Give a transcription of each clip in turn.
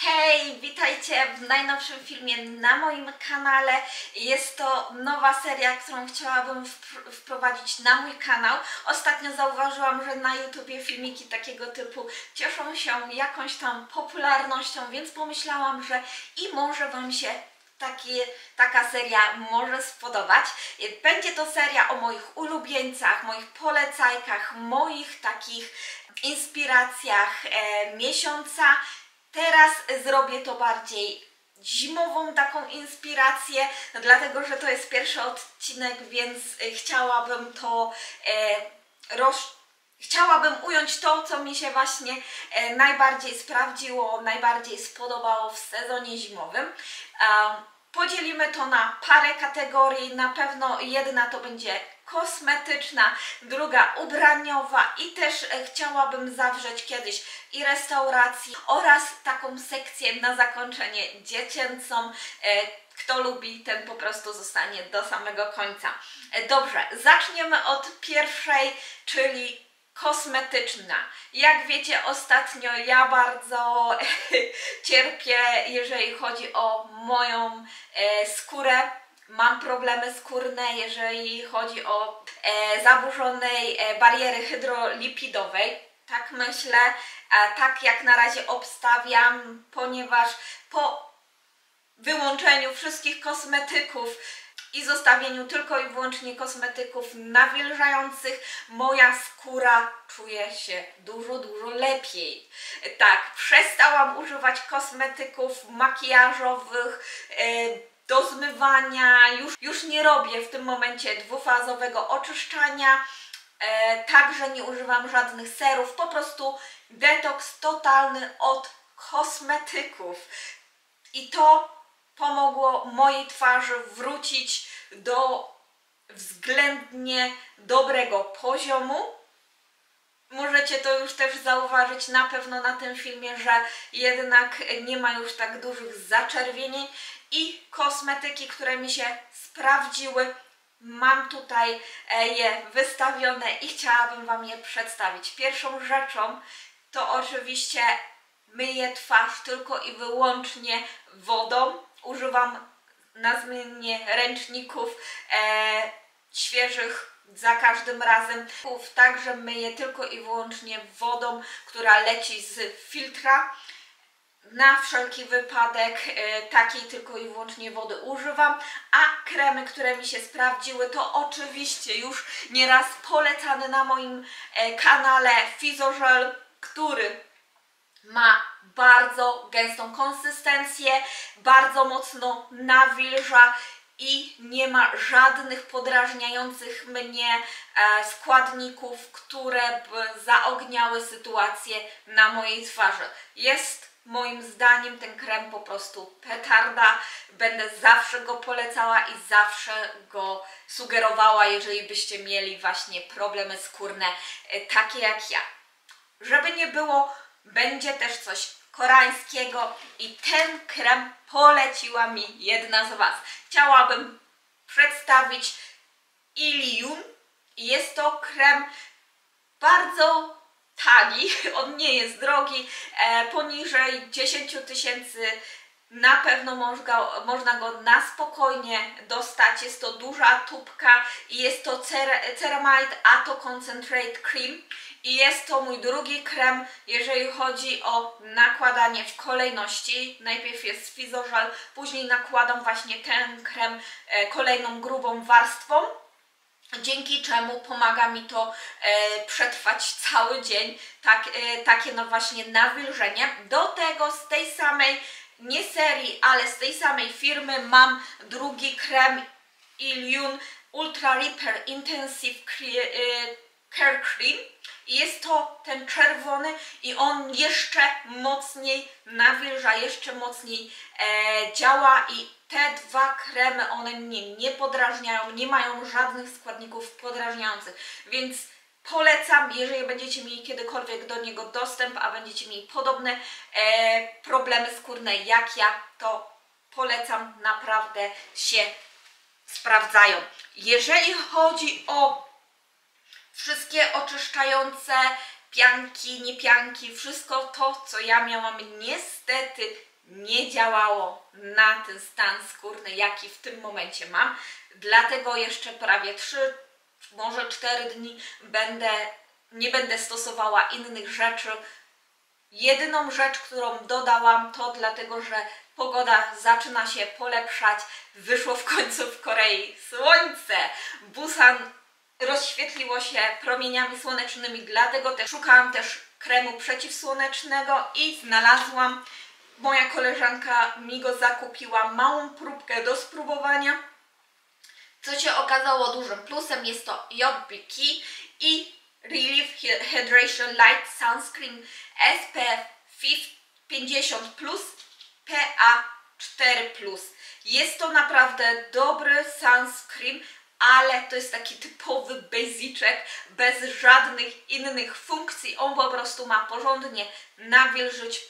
Hej, witajcie w najnowszym filmie na moim kanale. Jest to nowa seria, którą chciałabym wprowadzić na mój kanał. Ostatnio zauważyłam, że na YouTubie filmiki takiego typu cieszą się jakąś tam popularnością, więc pomyślałam, że i może Wam się taka seria może spodobać. Będzie to seria o moich ulubieńcach, moich polecajkach, moich takich inspiracjach miesiąca. Teraz zrobię to bardziej zimową taką inspirację, dlatego że to jest pierwszy odcinek, więc chciałabym to chciałabym ująć to, co mi się właśnie najbardziej sprawdziło, najbardziej spodobało w sezonie zimowym. Podzielimy to na parę kategorii. Na pewno jedna to będzie kosmetyczna, druga ubraniowa i też chciałabym zawrzeć kiedyś i restaurację oraz taką sekcję na zakończenie dziecięcą. Kto lubi, ten po prostu zostanie do samego końca. Dobrze, zaczniemy od pierwszej, czyli kosmetyczna. Jak wiecie, ostatnio ja bardzo cierpię, jeżeli chodzi o moją skórę. Mam problemy skórne, jeżeli chodzi o zaburzonej bariery hydrolipidowej. Tak myślę, tak jak na razie obstawiam, ponieważ po wyłączeniu wszystkich kosmetyków i zostawieniu tylko i wyłącznie kosmetyków nawilżających, moja skóra czuje się dużo lepiej. Tak, przestałam używać kosmetyków makijażowych, do zmywania, już nie robię w tym momencie dwufazowego oczyszczania, także nie używam żadnych serów, po prostu detoks totalny od kosmetyków. I to pomogło mojej twarzy wrócić do względnie dobrego poziomu. Możecie to już też zauważyć na pewno na tym filmie, że jednak nie ma już tak dużych zaczerwienień i kosmetyki, które mi się sprawdziły, mam tutaj je wystawione i chciałabym Wam je przedstawić. Pierwszą rzeczą to oczywiście myję twarz tylko i wyłącznie wodą. Używam nazmiennie ręczników świeżych za każdym razem. Także myję tylko i wyłącznie wodą, która leci z filtra. Na wszelki wypadek takiej tylko i wyłącznie wody używam, a kremy, które mi się sprawdziły, to oczywiście już nieraz polecany na moim kanale Fizogel, który ma bardzo gęstą konsystencję, bardzo mocno nawilża i nie ma żadnych podrażniających mnie składników, które by zaogniały sytuację na mojej twarzy. Jest moim zdaniem ten krem po prostu petarda. Będę zawsze go polecała i zawsze go sugerowała, jeżeli byście mieli właśnie problemy skórne takie jak ja. Żeby nie było, będzie też coś koreańskiego i ten krem poleciła mi jedna z Was. Chciałabym przedstawić Ilium. Jest to krem bardzo tani, on nie jest drogi, poniżej 10 000 na pewno można go na spokojnie dostać. Jest to duża tubka i jest to Ceramide Ato Concentrate Cream i jest to mój drugi krem, jeżeli chodzi o nakładanie w kolejności. Najpierw jest Fizogel, później nakładam właśnie ten krem kolejną grubą warstwą, dzięki czemu pomaga mi to przetrwać cały dzień, takie no właśnie nawilżenie. Do tego z tej samej, nie serii, ale z tej samej firmy mam drugi krem Ilium Ultra Repair Intensive Care Cream. Jest to ten czerwony i on jeszcze mocniej nawilża, jeszcze mocniej działa i te dwa kremy, one mnie nie podrażniają, nie mają żadnych składników podrażniających, więc polecam, jeżeli będziecie mieli kiedykolwiek do niego dostęp, a będziecie mieli podobne problemy skórne jak ja, to polecam, naprawdę się sprawdzają. Jeżeli chodzi o wszystkie oczyszczające pianki, nie pianki, wszystko to, co ja miałam, niestety nie działało na ten stan skórny, jaki w tym momencie mam. Dlatego jeszcze prawie 3, może 4 dni nie będę stosowała innych rzeczy. Jedyną rzecz, którą dodałam, to dlatego, że pogoda zaczyna się polepszać. Wyszło w końcu w Korei słońce. Busan rozświetliło się promieniami słonecznymi, dlatego też szukałam też kremu przeciwsłonecznego i znalazłam. Moja koleżanka mi go zakupiła, małą próbkę do spróbowania. Co się okazało dużym plusem, jest to Jobbiki i Relief Hydration Light Sunscreen SPF 50+, PA4+. Jest to naprawdę dobry sunscreen, ale to jest taki typowy basicek, bez żadnych innych funkcji. On po prostu ma porządnie nawilżyć,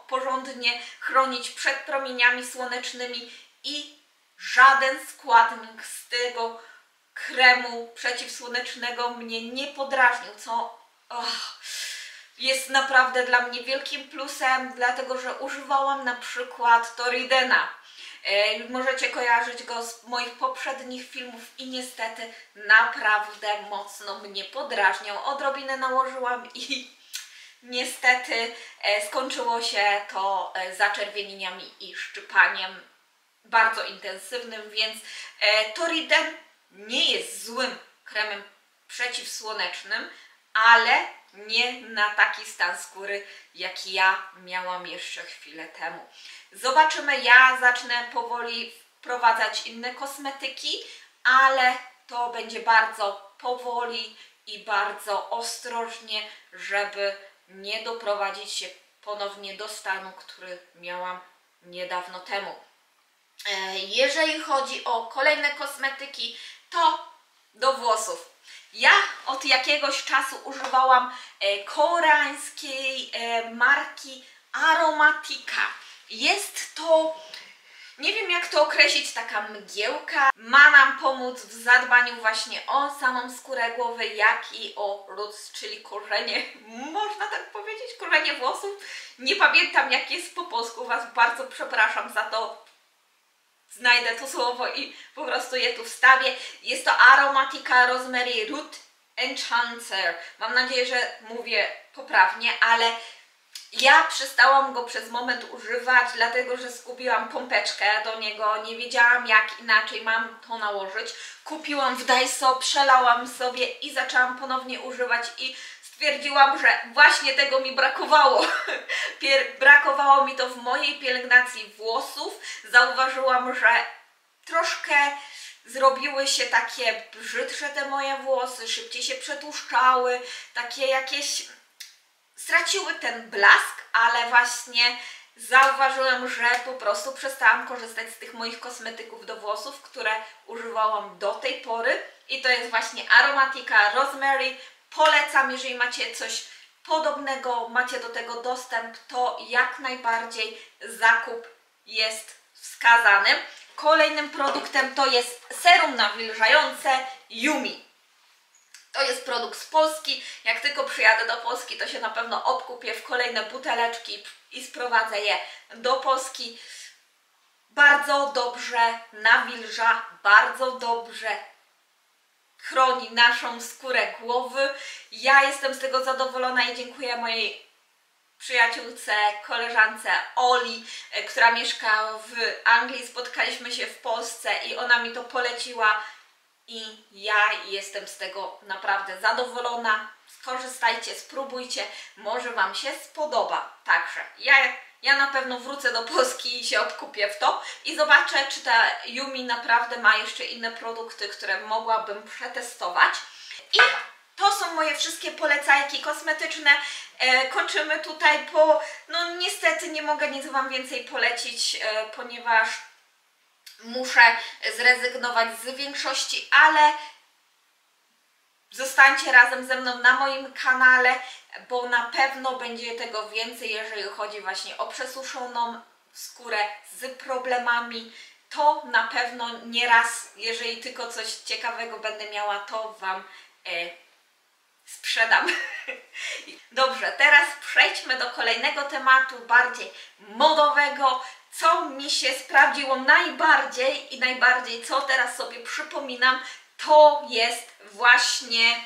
porządnie chronić przed promieniami słonecznymi i żaden składnik z tego kremu przeciwsłonecznego mnie nie podrażnił, co jest naprawdę dla mnie wielkim plusem, dlatego że używałam na przykład Toridena. Możecie kojarzyć go z moich poprzednich filmów i niestety naprawdę mocno mnie podrażniał. Odrobinę nałożyłam i niestety skończyło się to zaczerwienieniami i szczypaniem bardzo intensywnym, więc Toriden nie jest złym kremem przeciwsłonecznym, ale nie na taki stan skóry, jaki ja miałam jeszcze chwilę temu. Zobaczymy, ja zacznę powoli wprowadzać inne kosmetyki, ale to będzie bardzo powoli i bardzo ostrożnie, żeby nie doprowadzić się ponownie do stanu, który miałam niedawno temu. Jeżeli chodzi o kolejne kosmetyki, to do włosów. Ja od jakiegoś czasu używałam koreańskiej marki Aromatica. Jest to, nie wiem jak to określić, taka mgiełka. Ma nam pomóc w zadbaniu właśnie o samą skórę głowy, jak i o roots, czyli korzenie, można tak powiedzieć, korzenie włosów. Nie pamiętam jak jest po polsku, Was bardzo przepraszam za to. Znajdę to słowo i po prostu je tu wstawię. Jest to Aromatica Rosemary Root Enhancer. Mam nadzieję, że mówię poprawnie, ale ja przestałam go przez moment używać, dlatego że zgubiłam pompeczkę do niego. Nie wiedziałam jak inaczej mam to nałożyć. Kupiłam w Daiso, przelałam sobie i zaczęłam ponownie używać i stwierdziłam, że właśnie tego mi brakowało. Brakowało mi to w mojej pielęgnacji włosów. Zauważyłam, że troszkę zrobiły się takie brzydsze te moje włosy, szybciej się przetłuszczały, takie jakieś straciły ten blask, ale właśnie zauważyłam, że po prostu przestałam korzystać z tych moich kosmetyków do włosów, które używałam do tej pory i to jest właśnie Aromatica Rosemary. Polecam, jeżeli macie coś podobnego, macie do tego dostęp, to jak najbardziej zakup jest wskazany. Kolejnym produktem to jest serum nawilżające Yumi. To jest produkt z Polski. Jak tylko przyjadę do Polski, to się na pewno obkupię w kolejne buteleczki i sprowadzę je do Polski. Bardzo dobrze nawilża, bardzo dobrze chroni naszą skórę głowy. Ja jestem z tego zadowolona i dziękuję mojej przyjaciółce, koleżance Oli, która mieszka w Anglii. Spotkaliśmy się w Polsce i ona mi to poleciła i ja jestem z tego naprawdę zadowolona. Skorzystajcie, spróbujcie, może Wam się spodoba. Także ja na pewno wrócę do Polski i się obkupię w to i zobaczę, czy ta Yumi naprawdę ma jeszcze inne produkty, które mogłabym przetestować. I to są moje wszystkie polecajki kosmetyczne. Kończymy tutaj, bo no niestety nie mogę nic Wam więcej polecić, ponieważ muszę zrezygnować z większości, ale zostańcie razem ze mną na moim kanale, bo na pewno będzie tego więcej, jeżeli chodzi właśnie o przesuszoną skórę z problemami. To na pewno nieraz, jeżeli tylko coś ciekawego będę miała, to Wam sprzedam. Dobrze, teraz przejdźmy do kolejnego tematu, bardziej modowego. Co mi się sprawdziło najbardziej i najbardziej, co teraz sobie przypominam, to jest właśnie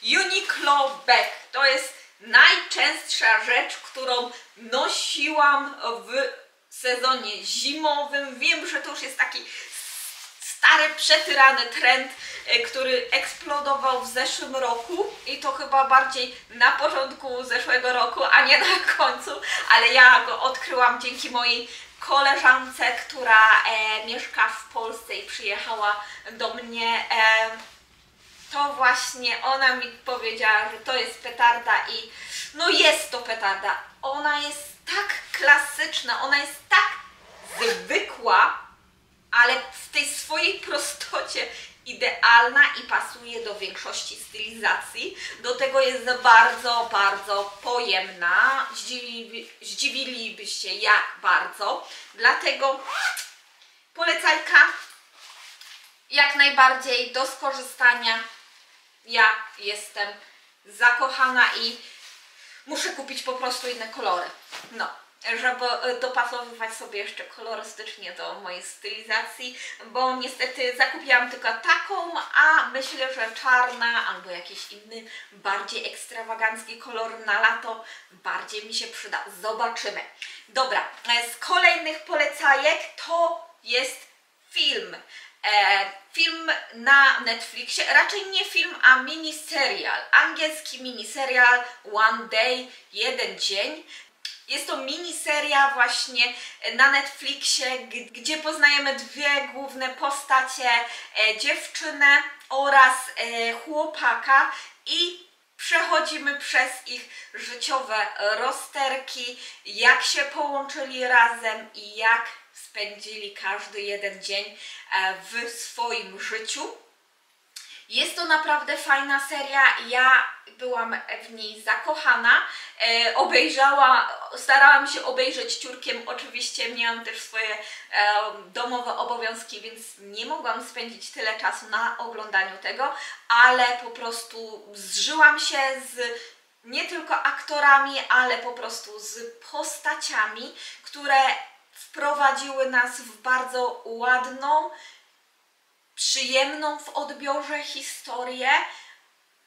Uniqlo bag. To jest najczęstsza rzecz, którą nosiłam w sezonie zimowym. Wiem, że to już jest taki stary, przetyrany trend, który eksplodował w zeszłym roku i to chyba bardziej na początku zeszłego roku, a nie na końcu, ale ja go odkryłam dzięki mojej koleżance, która mieszka w Polsce i przyjechała do mnie. To właśnie ona mi powiedziała, że to jest petarda i no jest to petarda. Ona jest tak klasyczna, ona jest tak zwykła, ale w tej swojej prostocie idealna i pasuje do większości stylizacji. Do tego jest bardzo, bardzo pojemna. Zdziwilibyście jak bardzo. Dlatego polecajka jak najbardziej do skorzystania. Ja jestem zakochana i muszę kupić po prostu inne kolory. No, żeby dopasowywać sobie jeszcze kolorystycznie do mojej stylizacji, bo niestety zakupiłam tylko taką, a myślę, że czarna albo jakiś inny, bardziej ekstrawagancki kolor na lato bardziej mi się przyda. Zobaczymy. Dobra, z kolejnych polecajek to jest film. Film na Netflixie, raczej nie film, a miniserial, angielski miniserial One Day, jeden dzień. Jest to miniseria właśnie na Netflixie, gdzie poznajemy dwie główne postacie, dziewczynę oraz chłopaka i przechodzimy przez ich życiowe rozterki, jak się połączyli razem i jak spędzili każdy jeden dzień w swoim życiu. Jest to naprawdę fajna seria, ja byłam w niej zakochana, starałam się obejrzeć ciurkiem, oczywiście miałam też swoje domowe obowiązki, więc nie mogłam spędzić tyle czasu na oglądaniu tego, ale po prostu zżyłam się z nie tylko aktorami, ale po prostu z postaciami, które wprowadziły nas w bardzo ładną, przyjemną w odbiorze historię.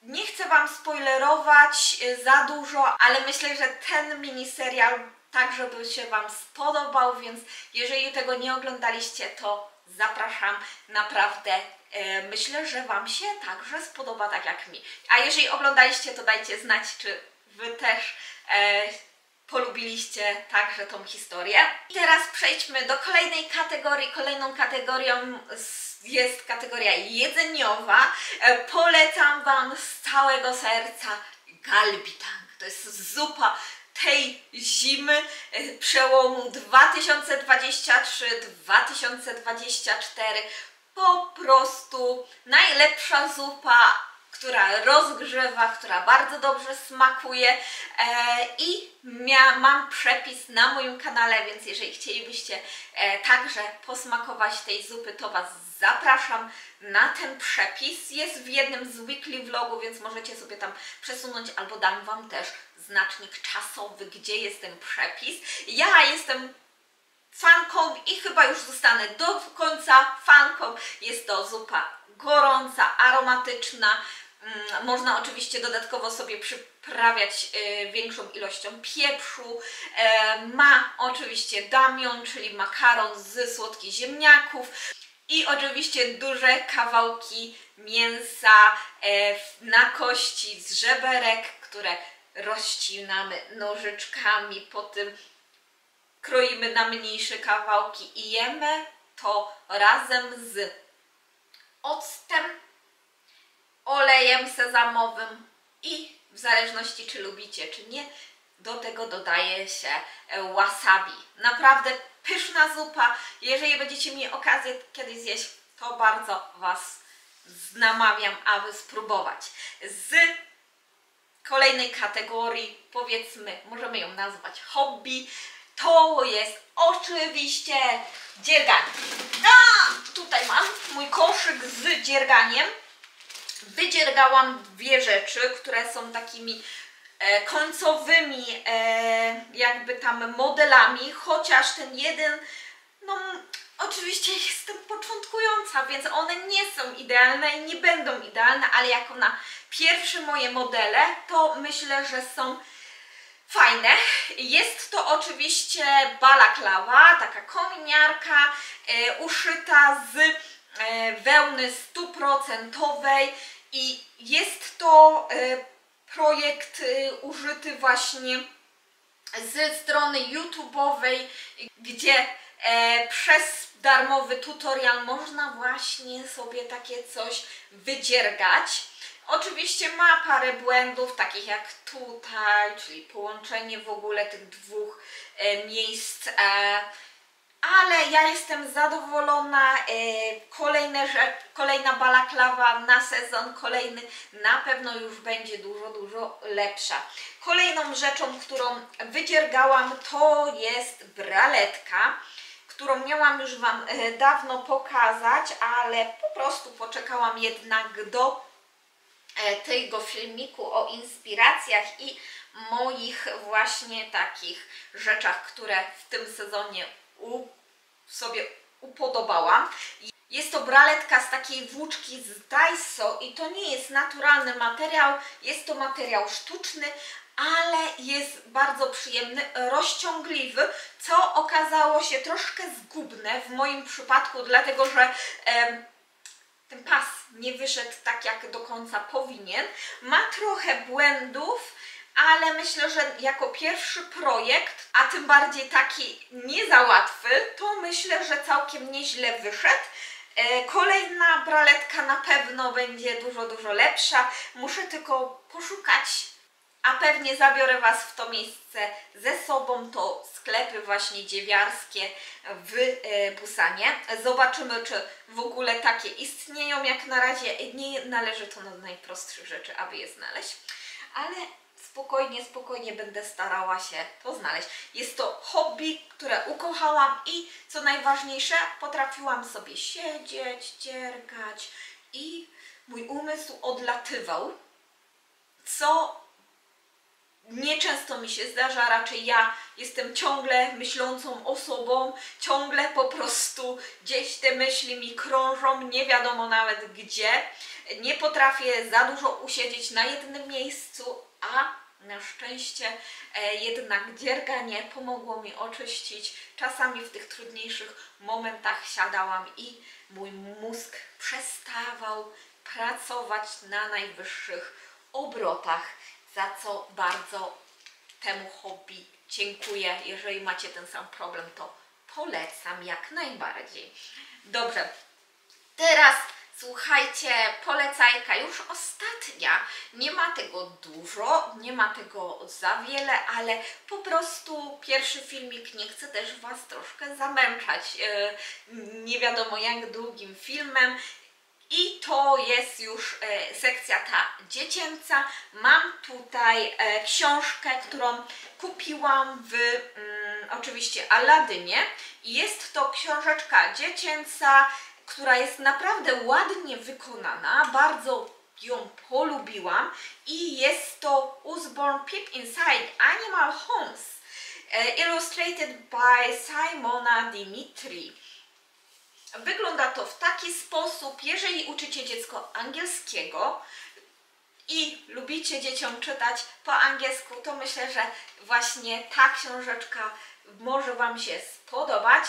Nie chcę Wam spoilerować za dużo, ale myślę, że ten miniserial także by się Wam spodobał, więc jeżeli tego nie oglądaliście, to zapraszam. Naprawdę myślę, że Wam się także spodoba tak jak mi. A jeżeli oglądaliście, to dajcie znać, czy Wy też polubiliście także tą historię. I teraz przejdźmy do kolejnej kategorii. Kolejną kategorią jest kategoria jedzeniowa. Polecam Wam z całego serca galbitang. To jest zupa tej zimy, przełomu 2023-2024. Po prostu najlepsza zupa, która rozgrzewa, która bardzo dobrze smakuje i mam przepis na moim kanale, więc jeżeli chcielibyście także posmakować tej zupy, to Was zapraszam na ten przepis. Jest w jednym z weekly vlogu, więc możecie sobie tam przesunąć albo dam Wam też znacznik czasowy, gdzie jest ten przepis. Ja jestem fanką i chyba już zostanę do końca fanką. Jest to zupa gorąca, aromatyczna. Można oczywiście dodatkowo sobie przyprawiać większą ilością pieprzu. Ma oczywiście damion, czyli makaron z słodkich ziemniaków i oczywiście duże kawałki mięsa na kości z żeberek, które rozcinamy nożyczkami, potem kroimy na mniejsze kawałki i jemy to razem z octem, olejem sezamowym i w zależności czy lubicie czy nie, do tego dodaje się wasabi. Naprawdę pyszna zupa. Jeżeli będziecie mieli okazję kiedyś zjeść, to bardzo Was namawiam, aby spróbować. Z kolejnej kategorii, powiedzmy, możemy ją nazwać hobby, to jest oczywiście dzierganie. Tutaj mam mój koszyk z dzierganiem. wydziergałam dwie rzeczy, które są takimi końcowymi jakby tam modelami, chociaż ten jeden, no oczywiście jestem początkująca, więc one nie są idealne i nie będą idealne, ale jako na pierwsze moje modele, to myślę, że są fajne. Jest to oczywiście balaklawa, taka kominiarka uszyta z wełny 100% i jest to projekt użyty właśnie ze strony YouTube'owej, gdzie przez darmowy tutorial można właśnie sobie takie coś wydziergać. Oczywiście ma parę błędów, takich jak tutaj, czyli połączenie w ogóle tych dwóch miejsc, ale ja jestem zadowolona. Kolejna balaklawa na sezon kolejny na pewno już będzie dużo lepsza. Kolejną rzeczą, którą wydziergałam, to jest braletka, którą miałam już Wam dawno pokazać, ale po prostu poczekałam jednak do tego filmiku o inspiracjach i moich właśnie takich rzeczach, które w tym sezonie sobie upodobałam. Jest to braletka z takiej włóczki z Daiso i to nie jest naturalny materiał, jest to materiał sztuczny, ale jest bardzo przyjemny, rozciągliwy, co okazało się troszkę zgubne w moim przypadku, dlatego że ten pas nie wyszedł tak, jak do końca powinien. Ma trochę błędów, ale myślę, że jako pierwszy projekt, a tym bardziej taki nie za łatwy, to myślę, że całkiem nieźle wyszedł. Kolejna braletka na pewno będzie dużo lepsza. Muszę tylko poszukać, a pewnie zabiorę Was w to miejsce ze sobą. To sklepy właśnie dziewiarskie w Busanie. Zobaczymy, czy w ogóle takie istnieją. Jak na razie nie należy to do najprostszych rzeczy, aby je znaleźć. Ale spokojnie będę starała się to znaleźć. Jest to hobby, które ukochałam i co najważniejsze, potrafiłam sobie siedzieć, dziergać i mój umysł odlatywał, co nieczęsto mi się zdarza. Raczej ja jestem ciągle myślącą osobą, ciągle po prostu gdzieś te myśli mi krążą, nie wiadomo nawet gdzie. Nie potrafię za dużo usiedzieć na jednym miejscu, a na szczęście jednak dzierganie pomogło mi oczyścić. Czasami w tych trudniejszych momentach siadałam i mój mózg przestawał pracować na najwyższych obrotach, za co bardzo temu hobby dziękuję. Jeżeli macie ten sam problem, to polecam jak najbardziej. Dobrze, teraz słuchajcie, polecajka już ostatnia. Nie ma tego dużo, nie ma tego za wiele, ale po prostu pierwszy filmik, nie chcę też Was troszkę zamęczać nie wiadomo jak długim filmem. I to jest już sekcja ta dziecięca. Mam tutaj książkę, którą kupiłam w oczywiście Aladynie. I jest to książeczka dziecięca, która jest naprawdę ładnie wykonana. Bardzo ją polubiłam. I jest to Usborne Peep Inside Animal Homes, illustrated by Simona Dimitri. Wygląda to w taki sposób, jeżeli uczycie dziecko angielskiego i lubicie dzieciom czytać po angielsku, to myślę, że właśnie ta książeczka może Wam się spodobać.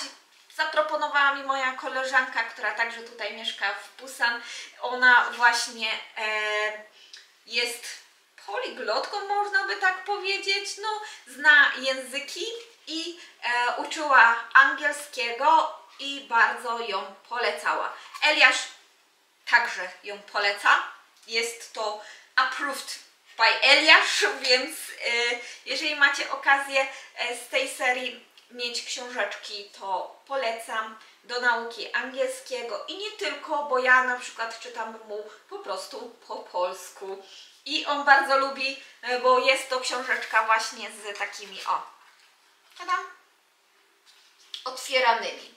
Zaproponowała mi moja koleżanka, która także tutaj mieszka w Busan. Ona właśnie jest poliglotką, można by tak powiedzieć. No, zna języki i uczyła angielskiego i bardzo ją polecała. Eliasz także ją poleca. Jest to approved by Eliasz, więc jeżeli macie okazję z tej serii mieć książeczki, to polecam do nauki angielskiego i nie tylko, bo ja na przykład czytam mu po prostu po polsku i on bardzo lubi, bo jest to książeczka właśnie z takimi otwieranymi.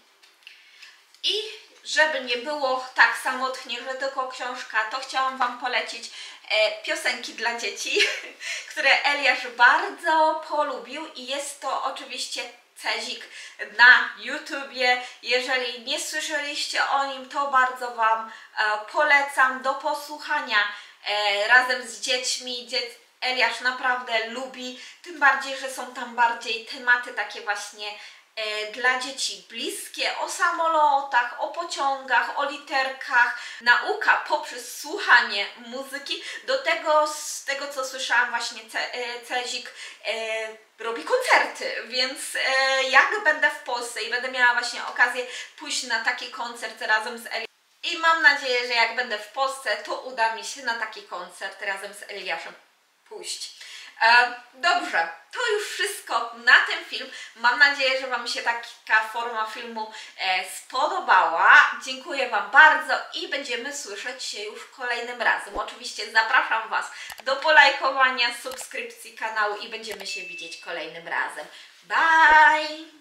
I żeby nie było tak samotnie, że tylko książka, to chciałam Wam polecić piosenki dla dzieci, które Eliasz bardzo polubił i jest to oczywiście Cezik na YouTubie. Jeżeli nie słyszeliście o nim, to bardzo Wam polecam do posłuchania razem z dziećmi. Eliasz naprawdę lubi, tym bardziej, że są tam bardziej tematy takie właśnie dla dzieci bliskie, o samolotach, o pociągach, o literkach, nauka poprzez słuchanie muzyki. Do tego, z tego co słyszałam, właśnie Cezik robi koncerty, więc jak będę w Polsce i będę miała właśnie okazję pójść na taki koncert razem z Eliaszem i mam nadzieję, że jak będę w Polsce, to uda mi się na taki koncert razem z Eliaszem pójść. Dobrze, to już wszystko na ten film. Mam nadzieję, że Wam się taka forma filmu spodobała. Dziękuję Wam bardzo i będziemy słyszeć się już kolejnym razem. Oczywiście zapraszam Was do polajkowania, subskrypcji kanału i będziemy się widzieć kolejnym razem. Bye!